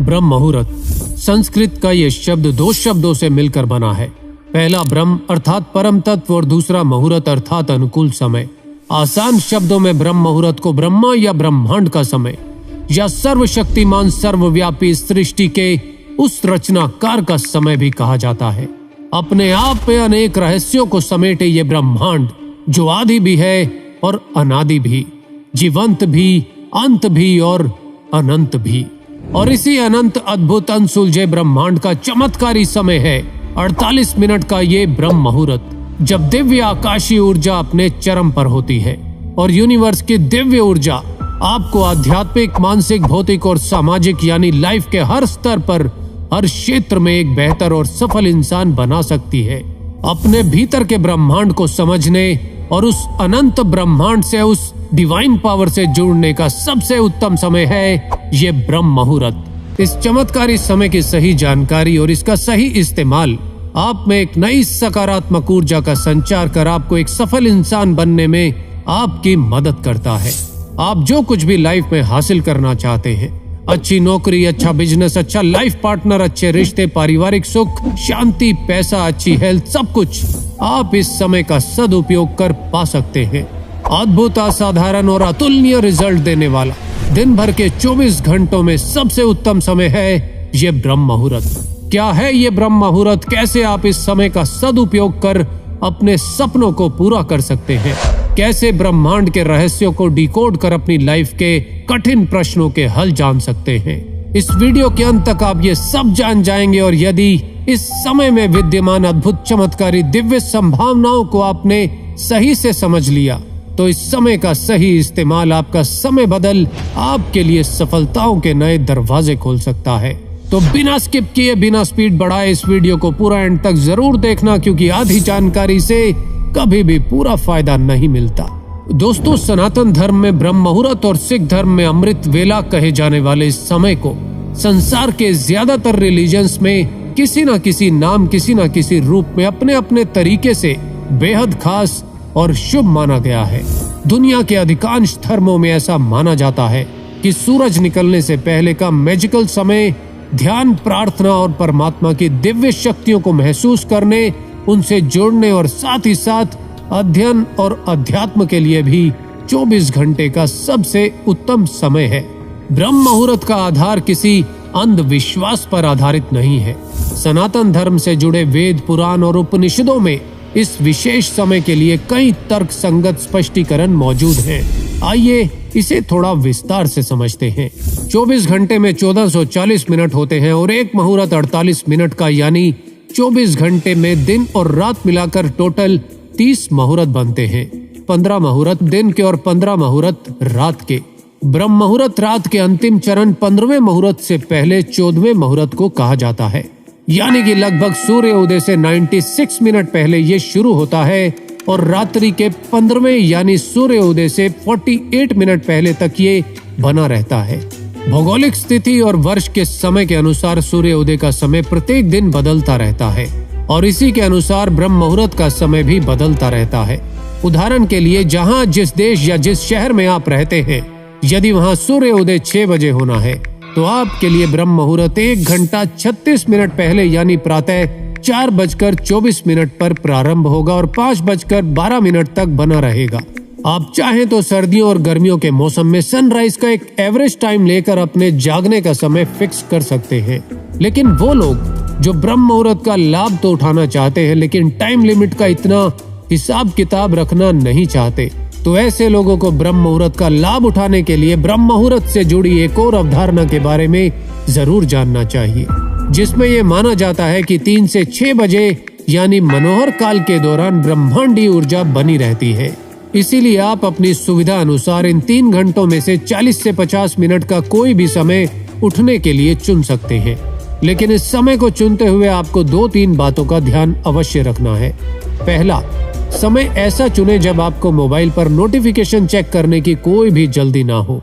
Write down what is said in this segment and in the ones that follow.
ब्रह्म मुहूर्त संस्कृत का ये शब्द दो शब्दों से मिलकर बना है। पहला ब्रह्म अर्थात परम तत्व और दूसरा मुहूर्त अर्थात अनुकूल समय। आसान शब्दों में ब्रह्म मुहूर्त को ब्रह्मा या ब्रह्मांड का समय या सर्वशक्तिमान सर्वव्यापी सृष्टि के उस रचनाकार का समय भी कहा जाता है। अपने आप में अनेक रहस्यों को समेटे ये ब्रह्मांड जो आदि भी है और अनादि भी, जीवंत भी, अंत भी और अनंत भी, और इसी अनंत अद्भुत अनसुलझे ब्रह्मांड का चमत्कारी समय है 48 मिनट का ये ब्रह्म मुहूर्त, जब दिव्य आकाशीय ऊर्जा अपने चरम पर होती है और यूनिवर्स की दिव्य ऊर्जा आपको आध्यात्मिक, मानसिक, भौतिक और सामाजिक यानी लाइफ के हर स्तर पर, हर क्षेत्र में एक बेहतर और सफल इंसान बना सकती है। अपने भीतर के ब्रह्मांड को समझने और उस अनंत ब्रह्मांड से, उस डिवाइन पावर से जुड़ने का सबसे उत्तम समय है ये ब्रह्म मुहूर्त। इस चमत्कारी समय की सही जानकारी और इसका सही इस्तेमाल आप में एक नई सकारात्मक ऊर्जा का संचार कर आपको एक सफल इंसान बनने में आपकी मदद करता है। आप जो कुछ भी लाइफ में हासिल करना चाहते हैं, अच्छी नौकरी, अच्छा बिजनेस, अच्छा लाइफ पार्टनर, अच्छे रिश्ते, पारिवारिक सुख, शांति, पैसा, अच्छी हेल्थ, सब कुछ आप इस समय का सदुपयोग कर पा सकते हैं। अद्भुत, असाधारण और अतुलनीय रिजल्ट देने वाला दिन भर के 24 घंटों में सबसे उत्तम समय है ये ब्रह्म मुहूर्त। क्या है ये ब्रह्म मुहूर्त? कैसे आप इस समय का सदुपयोग कर अपने सपनों को पूरा कर सकते हैं? कैसे ब्रह्मांड के रहस्यों को डिकोड कर अपनी लाइफ के कठिन प्रश्नों के हल जान सकते हैं? इस वीडियो के अंत तक आप ये सब जान जाएंगे और यदि इस समय में विद्यमान अद्भुत, चमत्कारी, दिव्य संभावनाओं को आपने सही से समझ लिया तो इस समय का सही इस्तेमाल आपका समय बदल आपके लिए सफलताओं के नए दरवाजे खोल सकता है। तो बिना स्किप किए, बिना स्पीड बढ़ाए इस वीडियो को पूरा एंड तक जरूर देखना, क्योंकि आधी जानकारी से कभी भी पूरा फायदा नहीं मिलता। दोस्तों, सनातन धर्म में ब्रह्म मुहूर्त और सिख धर्म में अमृत वेला कहे जाने वाले इस समय को संसार के ज्यादातर रिलीजन्स में किसी न किसी नाम, किसी न किसी रूप में अपने अपने तरीके से बेहद खास और शुभ माना गया है। दुनिया के अधिकांश धर्मों में ऐसा माना जाता है कि सूरज निकलने से पहले का मैजिकल समय ध्यान, प्रार्थना और परमात्मा की दिव्य शक्तियों को महसूस करने, उनसे जोड़ने और साथ ही साथ अध्ययन और अध्यात्म के लिए भी 24 घंटे का सबसे उत्तम समय है। ब्रह्म मुहूर्त का आधार किसी अंधविश्वास पर आधारित नहीं है। सनातन धर्म से जुड़े वेद, पुराण और उपनिषदों में इस विशेष समय के लिए कई तर्क संगत स्पष्टीकरण मौजूद हैं। आइए इसे थोड़ा विस्तार से समझते हैं। 24 घंटे में 1440 मिनट होते हैं और एक मुहूर्त 48 मिनट का, यानी 24 घंटे में दिन और रात मिलाकर टोटल 30 मुहूर्त बनते हैं। 15 मुहूर्त दिन के और 15 मुहूर्त रात के। ब्रह्म मुहूर्त रात के अंतिम चरण 15वें मुहूर्त से पहले 14वें मुहूर्त को कहा जाता है, यानी कि लगभग सूर्य उदय से 96 मिनट पहले ये शुरू होता है और रात्रि के 15वें यानी सूर्य उदय से 48 मिनट पहले तक ये बना रहता है। भौगोलिक स्थिति और वर्ष के समय के अनुसार सूर्य उदय का समय प्रत्येक दिन बदलता रहता है और इसी के अनुसार ब्रह्म मुहूर्त का समय भी बदलता रहता है। उदाहरण के लिए, जहाँ जिस देश या जिस शहर में आप रहते हैं, यदि वहाँ सूर्य उदय 6 बजे होना है तो आपके लिए ब्रह्म मुहूर्त 1 घंटा 36 मिनट पहले यानी प्रातः 4:24 पर प्रारंभ होगा और 5:12 तक बना रहेगा। आप चाहें तो सर्दियों और गर्मियों के मौसम में सनराइज का एक एवरेज टाइम लेकर अपने जागने का समय फिक्स कर सकते हैं। लेकिन वो लोग जो ब्रह्म मुहूर्त का लाभ तो उठाना चाहते हैं लेकिन टाइम लिमिट का इतना हिसाब किताब रखना नहीं चाहते, तो ऐसे लोगों को ब्रह्म मुहूर्त का लाभ उठाने के लिए ब्रह्म मुहूर्त से जुड़ी एक और अवधारणा के बारे में जरूर जानना चाहिए, जिसमें ये माना जाता है कि 3 से 6 बजे यानी मनोहर काल के दौरान ब्रह्मांडीय ऊर्जा बनी रहती है। इसीलिए आप अपनी सुविधा अनुसार इन 3 घंटों में से 40 से 50 मिनट का कोई भी समय उठने के लिए चुन सकते हैं। लेकिन इस समय को चुनते हुए आपको 2-3 बातों का ध्यान अवश्य रखना है। पहला, समय ऐसा चुने जब आपको मोबाइल पर नोटिफिकेशन चेक करने की कोई भी जल्दी ना हो।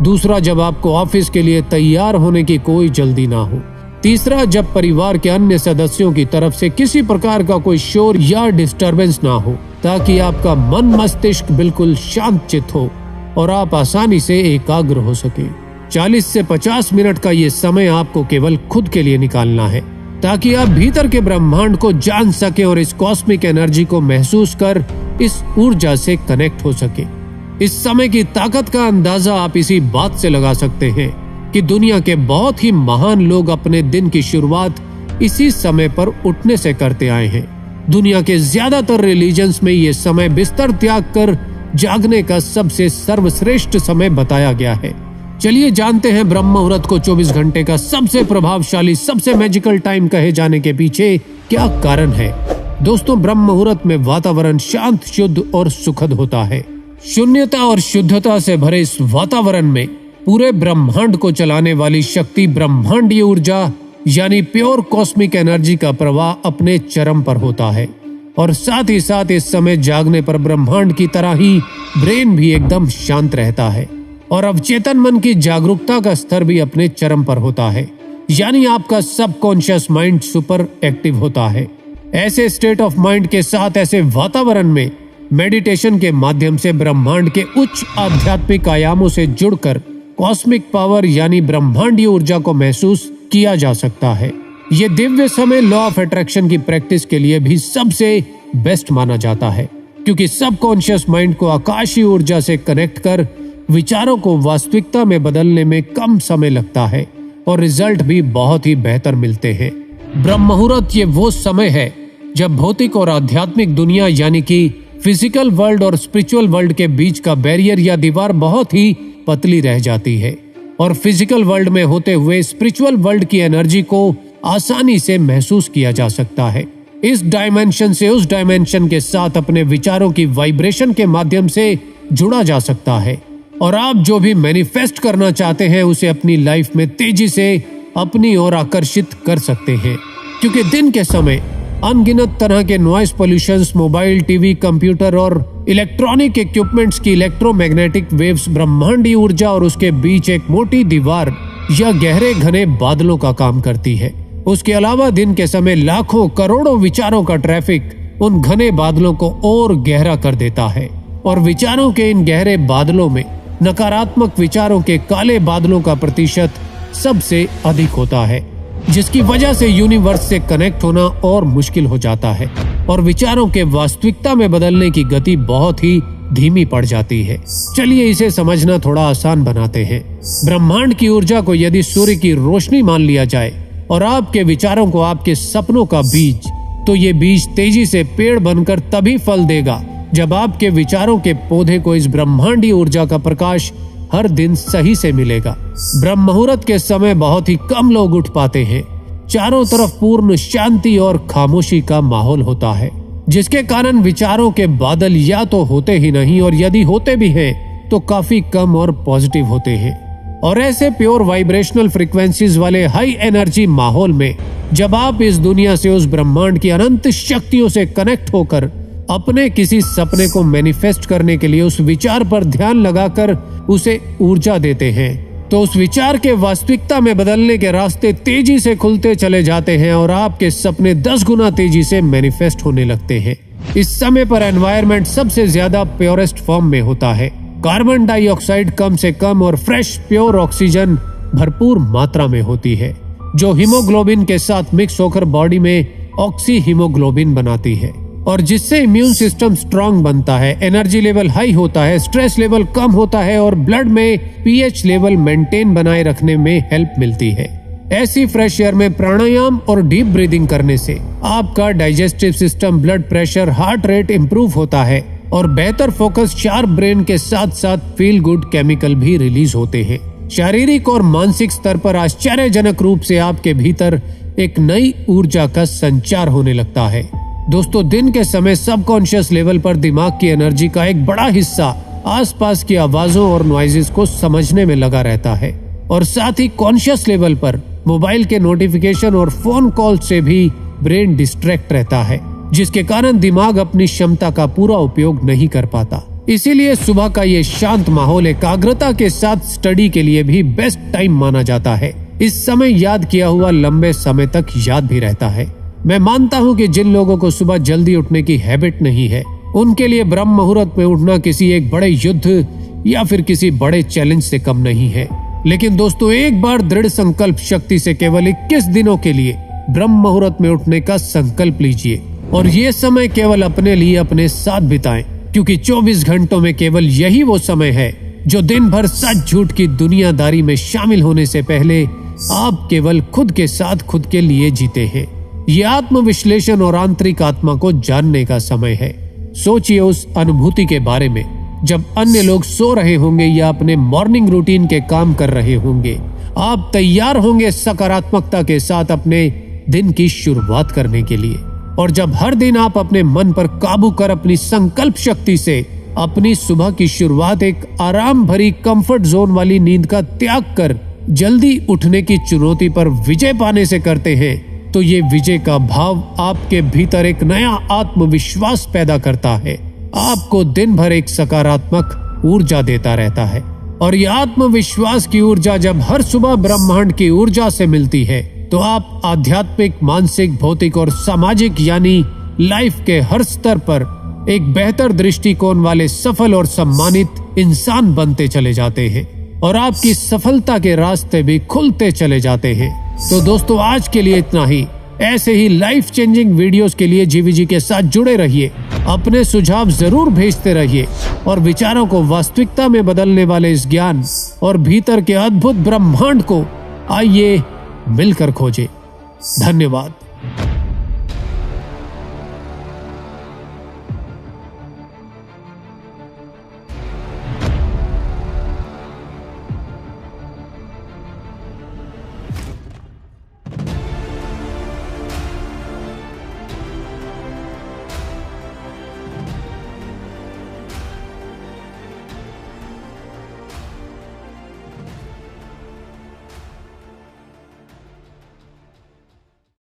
दूसरा, जब आपको ऑफिस के लिए तैयार होने की कोई जल्दी ना हो। तीसरा, जब परिवार के अन्य सदस्यों की तरफ से किसी प्रकार का कोई शोर या डिस्टरबेंस ना हो, ताकि आपका मन मस्तिष्क बिल्कुल शांत चित्त हो और आप आसानी से एकाग्र हो सके। 40 से 50 मिनट का ये समय आपको केवल खुद के लिए निकालना है, ताकि आप भीतर के ब्रह्मांड को जान सके और इस कॉस्मिक एनर्जी को महसूस कर इस ऊर्जा से कनेक्ट हो सके। इस समय की ताकत का अंदाजा आप इसी बात से लगा सकते हैं कि दुनिया के बहुत ही महान लोग अपने दिन की शुरुआत इसी समय पर उठने से करते आए हैं। दुनिया के ज्यादातर रिलीजन्स में ये समय बिस्तर त्याग कर जागने का सबसे सर्वश्रेष्ठ समय बताया गया है। चलिए जानते हैं ब्रह्म मुहूर्त को 24 घंटे का सबसे प्रभावशाली, सबसे मैजिकल टाइम कहे जाने के पीछे क्या कारण है। दोस्तों, ब्रह्म मुहूर्त में वातावरण शांत, शुद्ध और सुखद होता है। शून्यता और शुद्धता से भरे इस वातावरण में पूरे ब्रह्मांड को चलाने वाली शक्ति, ब्रह्मांडीय ऊर्जा यानी प्योर कॉस्मिक एनर्जी का प्रवाह अपने चरम पर होता है। और साथ ही साथ इस समय जागने पर ब्रह्मांड की तरह ही ब्रेन भी एकदम शांत रहता है और अवचेतन मन की जागरूकता का स्तर भी अपने चरम पर होता है, यानी आपका सबकॉन्शियस माइंड सुपर एक्टिव होता है। ऐसे स्टेट ऑफ माइंड के साथ, ऐसे वातावरण में मेडिटेशन के माध्यम से ब्रह्मांड के उच्च आध्यात्मिक आयामों से जुड़कर कॉस्मिक पावर यानी ब्रह्मांडीय ऊर्जा को महसूस किया जा सकता है। ये दिव्य समय लॉ ऑफ अट्रैक्शन की प्रैक्टिस के लिए भी सबसे बेस्ट माना जाता है, क्योंकि सबकॉन्शियस माइंड को आकाशीय ऊर्जा से कनेक्ट कर विचारों को वास्तविकता में बदलने में कम समय लगता है और रिजल्ट भी बहुत ही बेहतर मिलते हैं। ब्रह्म मुहूर्त ये वो समय है जब भौतिक और आध्यात्मिक दुनिया यानी कि फिजिकल वर्ल्ड और स्पिरिचुअल वर्ल्ड के बीच का बैरियर या दीवार बहुत ही पतली रह जाती है और फिजिकल वर्ल्ड में होते हुए स्पिरिचुअल वर्ल्ड की एनर्जी को आसानी से महसूस किया जा सकता है। इस डायमेंशन से उस डायमेंशन के साथ अपने विचारों की वाइब्रेशन के माध्यम से जुड़ा जा सकता है और आप जो भी मैनिफेस्ट करना चाहते हैं उसे अपनी लाइफ में तेजी से अपनी ओर आकर्षित कर सकते हैं। क्योंकि दिन के समय अनगिनत तरह के noise pollutions, mobile, TV, computer और इलेक्ट्रॉनिक इक्विपमेंट्स की इलेक्ट्रोमैग्नेटिक वेव्स ब्रह्मांडीय ऊर्जा और उसके बीच एक मोटी दीवार या गहरे घने बादलों का काम करती है। उसके अलावा दिन के समय लाखों करोड़ों विचारों का ट्रैफिक उन घने बादलों को और गहरा कर देता है और विचारों के इन गहरे बादलों में नकारात्मक विचारों के काले बादलों का प्रतिशत सबसे अधिक होता है, जिसकी वजह से यूनिवर्स से कनेक्ट होना और मुश्किल हो जाता है और विचारों के वास्तविकता में बदलने की गति बहुत ही धीमी पड़ जाती है। चलिए इसे समझना थोड़ा आसान बनाते हैं। ब्रह्मांड की ऊर्जा को यदि सूर्य की रोशनी मान लिया जाए और आपके विचारों को आपके सपनों का बीज, तो ये बीज तेजी से पेड़ बनकर तभी फल देगा जब आपके विचारों के पौधे को इस ब्रह्मांडीय ऊर्जा का प्रकाश हर दिन सही से मिलेगा। ब्रह्म मुहूर्त के समय बहुत ही कम लोग उठ पाते हैं। चारों तरफ पूर्ण शांति और खामोशी का माहौल होता है, जिसके कारण विचारों के बादल या तो होते ही नहीं और यदि होते भी हैं तो काफी कम और पॉजिटिव होते हैं। और ऐसे प्योर वाइब्रेशनल फ्रीक्वेंसीज वाले हाई एनर्जी माहौल में जब आप इस दुनिया से उस ब्रह्मांड की अनंत शक्तियों से कनेक्ट होकर अपने किसी सपने को मैनिफेस्ट करने के लिए उस विचार पर ध्यान लगाकर उसे ऊर्जा देते हैं, तो उस विचार के वास्तविकता में बदलने के रास्ते तेजी से खुलते चले जाते हैं और आपके सपने 10 गुना तेजी से मैनिफेस्ट होने लगते हैं। इस समय पर एनवायरनमेंट सबसे ज्यादा प्योरेस्ट फॉर्म में होता है। कार्बन डाइऑक्साइड कम से कम और फ्रेश प्योर ऑक्सीजन भरपूर मात्रा में होती है, जो हीमोग्लोबिन के साथ मिक्स होकर बॉडी में ऑक्सी हीमोग्लोबिन बनाती है और जिससे इम्यून सिस्टम स्ट्रांग बनता है, एनर्जी लेवल हाई होता है, स्ट्रेस लेवल कम होता है और ब्लड में पीएच लेवल मेंटेन बनाए रखने में हेल्प मिलती है। ऐसी फ्रेश एयर में प्राणायाम और डीप ब्रीदिंग करने से आपका digestive system, blood pressure, heart rate improve होता है और बेहतर फोकस, शार्प ब्रेन के साथ साथ फील गुड केमिकल भी रिलीज होते हैं। शारीरिक और मानसिक स्तर पर आश्चर्यजनक रूप से आपके भीतर एक नई ऊर्जा का संचार होने लगता है। दोस्तों, दिन के समय सबकॉन्शियस लेवल पर दिमाग की एनर्जी का एक बड़ा हिस्सा आसपास की आवाजों और नॉइजेस को समझने में लगा रहता है और साथ ही कॉन्शियस लेवल पर मोबाइल के नोटिफिकेशन और फोन कॉल से भी ब्रेन डिस्ट्रैक्ट रहता है, जिसके कारण दिमाग अपनी क्षमता का पूरा उपयोग नहीं कर पाता। इसीलिए सुबह का ये शांत माहौल एकाग्रता के साथ स्टडी के लिए भी बेस्ट टाइम माना जाता है। इस समय याद किया हुआ लंबे समय तक याद भी रहता है। मैं मानता हूँ कि जिन लोगों को सुबह जल्दी उठने की हैबिट नहीं है, उनके लिए ब्रह्म मुहूर्त में उठना किसी एक बड़े युद्ध या फिर किसी बड़े चैलेंज से कम नहीं है। लेकिन दोस्तों एक बार दृढ़ संकल्प शक्ति से केवल 21 दिनों के लिए ब्रह्म मुहूर्त में उठने का संकल्प लीजिए और ये समय केवल अपने लिए अपने साथ बिताएं, क्योंकि 24 घंटों में केवल यही वो समय है जो दिन भर सच झूठ की दुनियादारी में शामिल होने से पहले आप केवल खुद के साथ खुद के लिए जीते हैं। ये आत्मविश्लेषण और आंतरिक आत्मा को जानने का समय है। सोचिए उस अनुभूति के बारे में जब अन्य लोग सो रहे होंगे या अपने मॉर्निंग रूटीन के काम कर रहे होंगे। आप तैयार होंगे सकारात्मकता के साथ अपने दिन की शुरुआत करने के लिए, और जब हर दिन आप अपने मन पर काबू कर अपनी संकल्प शक्ति से अपनी सुबह की शुरुआत एक आराम भरी कंफर्ट जोन वाली नींद का त्याग कर जल्दी उठने की चुनौती पर विजय पाने से करते हैं, तो ये विजय का भाव आपके भीतर एक नया आत्मविश्वास पैदा करता है, आपको दिन भर एक सकारात्मक ऊर्जा देता रहता है। और ये आत्मविश्वास की ऊर्जा जब हर सुबह ब्रह्मांड की ऊर्जा से मिलती है तो आप आध्यात्मिक, मानसिक, भौतिक और सामाजिक यानी लाइफ के हर स्तर पर एक बेहतर दृष्टिकोण वाले सफल और सम्मानित इंसान बनते चले जाते हैं और आपकी सफलता के रास्ते भी खुलते चले जाते हैं। तो दोस्तों आज के लिए इतना ही। ऐसे ही लाइफ चेंजिंग वीडियोस के लिए जीवीजी के साथ जुड़े रहिए, अपने सुझाव जरूर भेजते रहिए और विचारों को वास्तविकता में बदलने वाले इस ज्ञान और भीतर के अद्भुत ब्रह्मांड को आइए मिलकर खोजें। धन्यवाद।